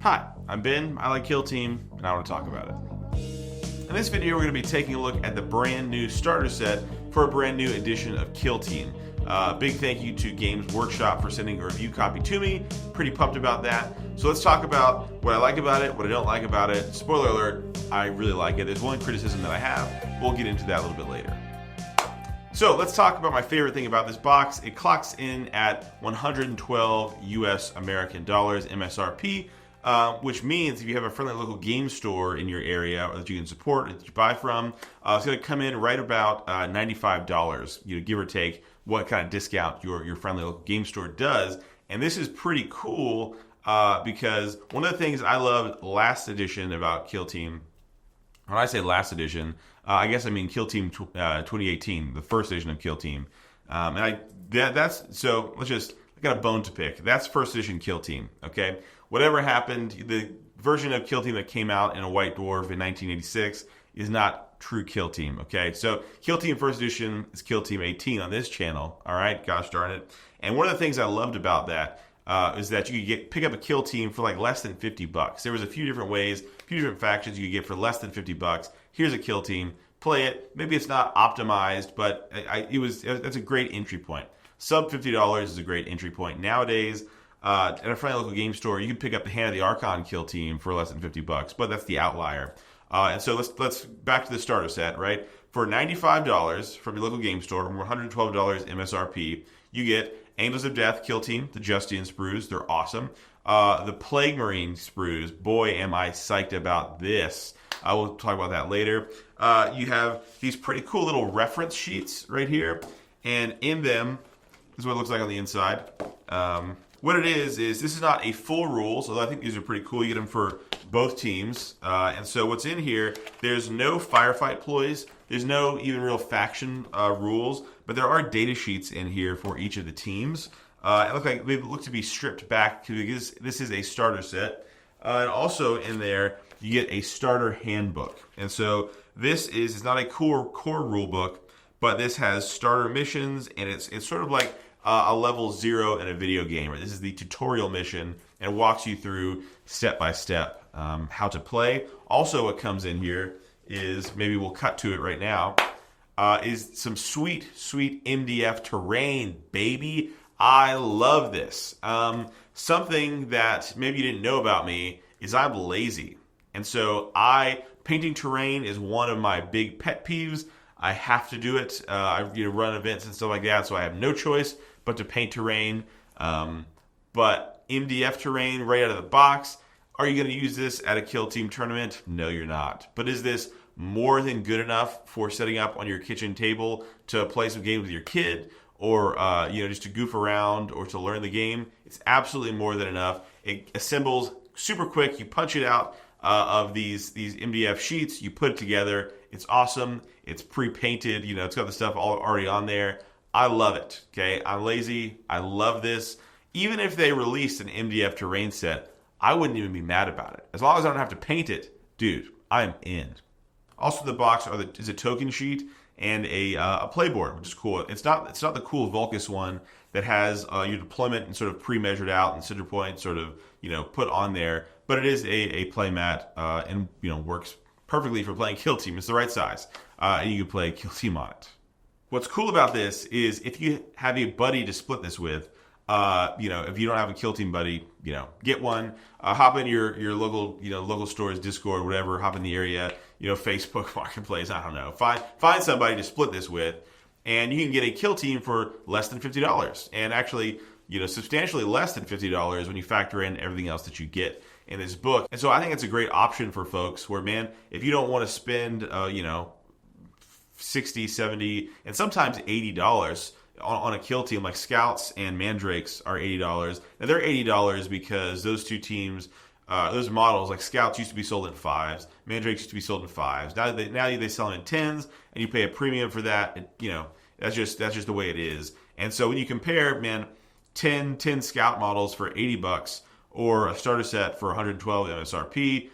Hi, I'm Ben, I like Kill Team, and I want to talk about it. In this video, we're going to be taking a look at the brand new starter set for a brand new edition of Kill Team. Big thank you to Games Workshop for sending a review copy to me. Pretty pumped about that. So let's talk about what I like about it, what I don't like about it. Spoiler alert, I really like it. There's one criticism that I have. We'll get into that a little bit later. So let's talk about my favorite thing about this box. It clocks in at 112 US American dollars MSRP. Which means if you have a friendly local game store in your area or that you can support, that you buy from, it's going to come in right about $95, give or take what kind of discount your friendly local game store does. And this is pretty cool because one of the things I loved last edition about Kill Team, when I say last edition, I guess I mean Kill Team 2018, the first edition of Kill Team. I got a bone to pick. That's first edition Kill Team, okay? Whatever happened, the version of Kill Team that came out in a White Dwarf in 1986 is not true Kill Team, okay? So Kill Team first edition is Kill Team 18 on this channel, all right? Gosh darn it. And one of the things I loved about that is that you could pick up a Kill Team for like less than $50. There was a few different ways, a few different factions you could get for less than $50. Here's a Kill Team. Play it. Maybe it's not optimized, but that's a great entry point. Sub $50 is a great entry point. Nowadays, at a friendly local game store, you can pick up the Hand of the Archon Kill Team for less than $50, but that's the outlier. And so let's back to the starter set, right? For $95 from your local game store, $112 MSRP, you get Angels of Death Kill Team, the Justian sprues. They're awesome. The Plague Marine sprues. Boy, am I psyched about this. I will talk about that later. You have these pretty cool little reference sheets right here, and in them, this is what it looks like on the inside. What it is this is not a full rules, although I think these are pretty cool. You get them for both teams. And so what's in here, there's no firefight ploys. There's no even real faction rules, but there are data sheets in here for each of the teams. They look to be stripped back because this is a starter set. And also in there, you get a starter handbook. And so this is not a core rule book, but this has starter missions, and it's sort of like a level 0 in a video game. Right? This is the tutorial mission, and it walks you through step by step how to play. Also, what comes in here is, maybe we'll cut to it right now, is some sweet MDF terrain, baby. I love this. Something that maybe you didn't know about me is I'm lazy, and so painting terrain is one of my big pet peeves. I have to do it. I run events and stuff like that, so I have no choice but to paint terrain. But MDF terrain right out of the box. Are you going to use this at a Kill Team tournament? No, you're not. But is this more than good enough for setting up on your kitchen table to play some games with your kid, or just to goof around or to learn the game? It's absolutely more than enough. It assembles super quick. You punch it out of these MDF sheets. You put it together. It's awesome. It's pre-painted. It's got the stuff already on there. I love it. Okay, I'm lazy. I love this. Even if they released an MDF terrain set, I wouldn't even be mad about it. As long as I don't have to paint it, dude, I'm in. Also, in the box is a token sheet and a playboard, which is cool. It's not the cool Vulcus one that has your deployment and sort of pre-measured out and center point sort of put on there, but it is a play mat and works perfectly for playing Kill Team. It's the right size, and you can play Kill Team on it. What's cool about this is if you have a buddy to split this with, if you don't have a Kill Team buddy, get one. Hop in your local local store's Discord, whatever. Hop in the area, Facebook Marketplace. I don't know. Find somebody to split this with, and you can get a Kill Team for less than $50, and actually substantially less than $50 when you factor in everything else that you get in this book. And so I think it's a great option for folks where, man, if you don't want to spend $60, $70, and sometimes $80 on a Kill Team, like Scouts and Mandrakes are $80. Now they're $80 because those two teams, those models, like Scouts used to be sold in 5s, Mandrakes used to be sold in 5s. Now they sell them in 10s, and you pay a premium for that. That's just the way it is. And so when you compare, man, 10 Scout models for $80 or a starter set for 112 MSRP,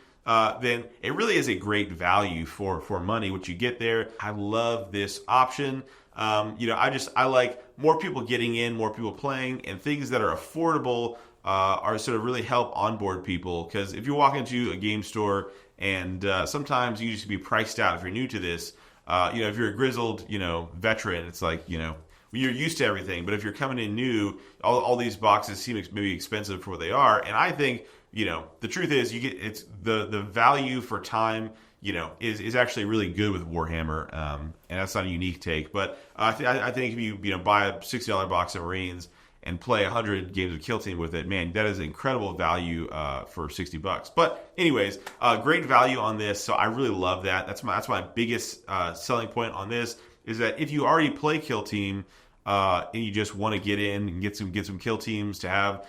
then it really is a great value for money, what you get there. I love this option. I like more people getting in, more people playing, and things that are affordable are sort of really help onboard people. Because if you walk into a game store and sometimes you just be priced out if you're new to this. If you're a grizzled, veteran, it's like, you're used to everything. But if you're coming in new, all these boxes seem maybe expensive for what they are. And I think, the truth is it's the value for time, is actually really good with Warhammer. And that's not a unique take. But I think if you, buy a $60 box of Marines and play 100 games of Kill Team with it, man, that is incredible value for $60. But anyways, great value on this. So I really love that. That's my biggest selling point on this is that if you already play Kill Team and you just want to get in and get some Kill Teams to have,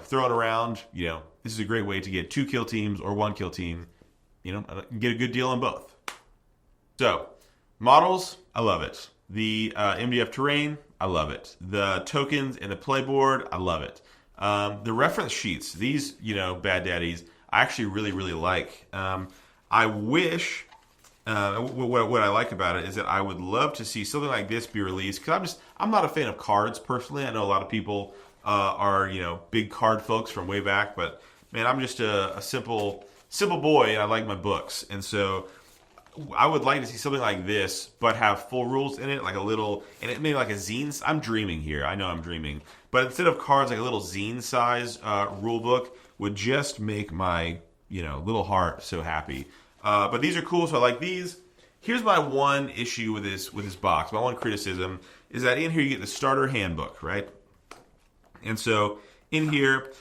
throw it around, this is a great way to get 2 Kill Teams or 1 Kill Team, get a good deal on both. So models, I love it. The MDF terrain, I love it. The tokens and the playboard, I love it. The reference sheets, these, bad daddies, I actually really, really like. I wish, what I like about it is that I would love to see something like this be released, because I'm not a fan of cards personally. I know a lot of people are, big card folks from way back, but man, I'm just a simple boy and I like my books. And so I would like to see something like this, but have full rules in it, like a little, and it maybe like a zine. I'm dreaming here. I know I'm dreaming. But instead of cards, like a little zine size rule book would just make my, little heart so happy. But these are cool, so I like these. Here's my one issue with this box. My one criticism is that in here you get the starter handbook, right? And so in here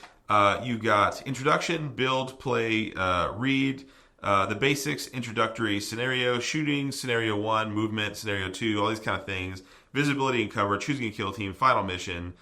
you got introduction, build, play, read. The basics, introductory scenario, shooting, scenario 1, movement, scenario 2, all these kind of things, visibility and cover, choosing a kill team, final mission,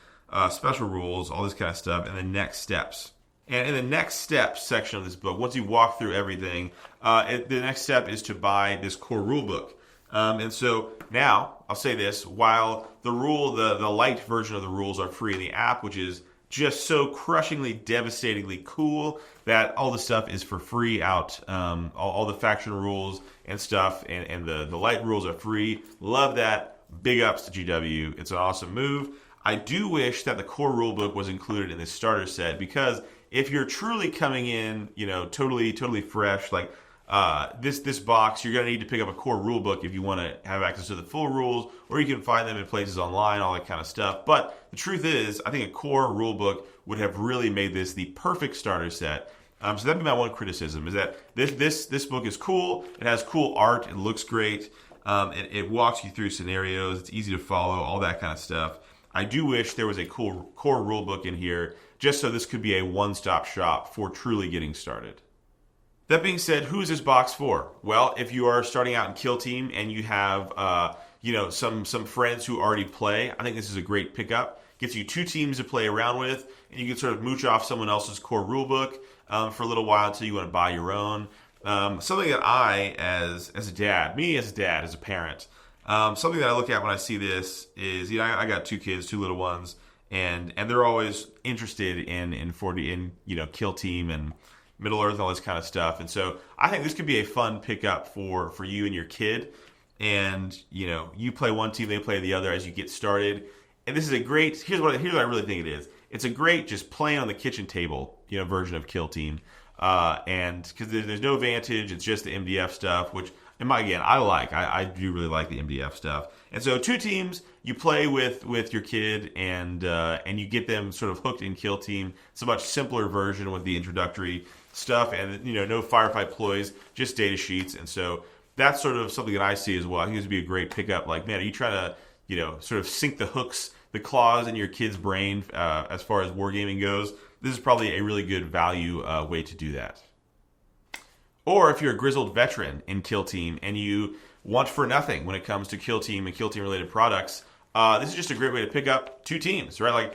special rules, all this kind of stuff, and then next steps. And in the next steps section of this book, once you walk through everything, the next step is to buy this core rule book. And so now, I'll say this, while the light version of the rules are free in the app, which is just so crushingly, devastatingly cool that all the stuff is for free out. All the faction rules and stuff and the light rules are free. Love that. Big ups to GW. It's an awesome move. I do wish that the core rulebook was included in this starter set, because if you're truly coming in, totally fresh, like this box, you're going to need to pick up a core rulebook if you want to have access to the full rules, or you can find them in places online, all that kind of stuff. But the truth is, I think a core rulebook would have really made this the perfect starter set. So that'd be my one criticism, is that this book is cool. It has cool art. It looks great. It walks you through scenarios. It's easy to follow, all that kind of stuff. I do wish there was a cool core rulebook in here, just so this could be a one-stop shop for truly getting started. That being said, who is this box for? Well, if you are starting out in Kill Team and you have some friends who already play, I think this is a great pickup. Gets you 2 teams to play around with, and you can sort of mooch off someone else's core rulebook for a little while until you want to buy your own. Something that I, as a dad, as a parent, something that I look at when I see this is, I got 2 kids, 2 little ones, and they're always interested in Kill Team and Middle Earth, all this kind of stuff. And so I think this could be a fun pickup for you and your kid. And, you play one team, they play the other as you get started. And this is a great, here's what I really think it is. It's a great just playing on the kitchen table, version of Kill Team. And because there's no Vantage, it's just the MDF stuff, which, I like. I do really like the MDF stuff. And so 2 teams, you play with your kid, and you get them sort of hooked in Kill Team. It's a much simpler version with the introductory stuff, and no firefight ploys, just data sheets. And so that's sort of something that I see as well. I think this would be a great pickup. Like, man, are you trying to sort of sink the hooks, the claws in your kid's brain as far as wargaming goes? This is probably a really good value way to do that. Or if you're a grizzled veteran in Kill Team and you want for nothing when it comes to Kill Team and Kill Team related products, this is just a great way to pick up 2 teams, right? Like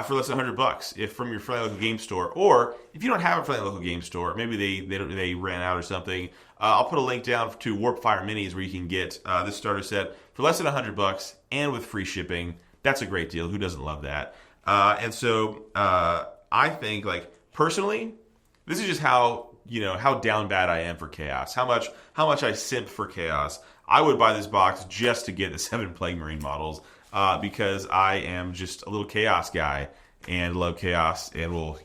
for less than $100 if from your friendly local game store, or if you don't have a friendly local game store, maybe they ran out or something. I'll put a link down to Warp Fire Minis where you can get this starter set for less than $100 and with free shipping. That's a great deal. Who doesn't love that? And so I think, like, personally, this is just how down bad I am for Chaos. How much I simp for Chaos. I would buy this box just to get the 7 Plague Marine models because I am just a little Chaos guy, and love chaos and will,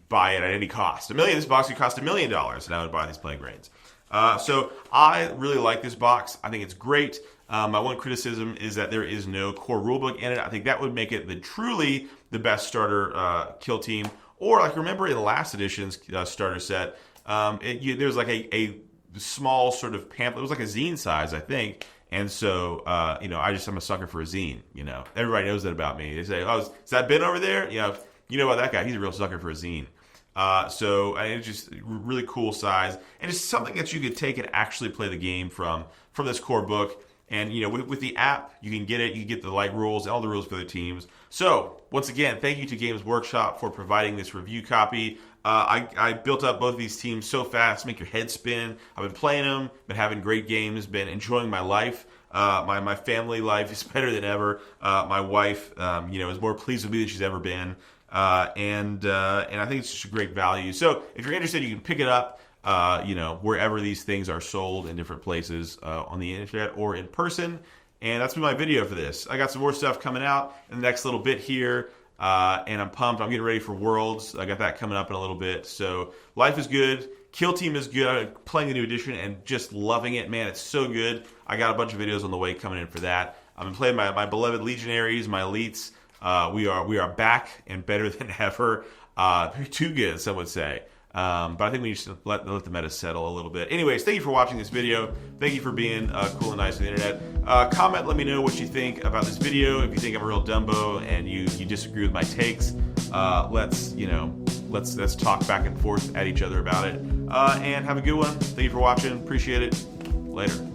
buy it at any cost. This box could cost $1 million, and I would buy these Plague Rains. So I really like this box. I think it's great. My one criticism is that there is no core rulebook in it. I think that would make it truly the best starter kill team. Or like remember in the last edition's starter set, there was like a small sort of pamphlet. It was like a zine size, I think. And so, I'm a sucker for a zine. Everybody knows that about me. They say, "Oh, is that Ben over there?" You know about that guy? He's a real sucker for a zine. So it's just really cool size, and it's something that you could take and actually play the game from this core book. And with the app, you can get it. You get the light rules and all the rules for the teams. So once again, thank you to Games Workshop for providing this review copy. I built up both of these teams so fast, make your head spin. I've been playing them, been having great games, been enjoying my life. My family life is better than ever. My wife, is more pleased with me than she's ever been. And I think it's just a great value. So if you're interested, you can pick it up, wherever these things are sold in different places, on the internet or in person. And that's been my video for this. I got some more stuff coming out in the next little bit here. And I'm pumped. I'm getting ready for Worlds. I got that coming up in a little bit. So life is good. Kill Team is good. I'm playing the new edition and just loving it. Man, it's so good. I got a bunch of videos on the way coming in for that. I've been playing my beloved Legionaries, my elites. We are back and better than ever. Too good, some would say. But I think we need to let the meta settle a little bit. Anyways, thank you for watching this video. Thank you for being cool and nice on the internet. Comment, let me know what you think about this video. If you think I'm a real Dumbo and you disagree with my takes, let's talk back and forth at each other about it. And have a good one. Thank you for watching. Appreciate it. Later.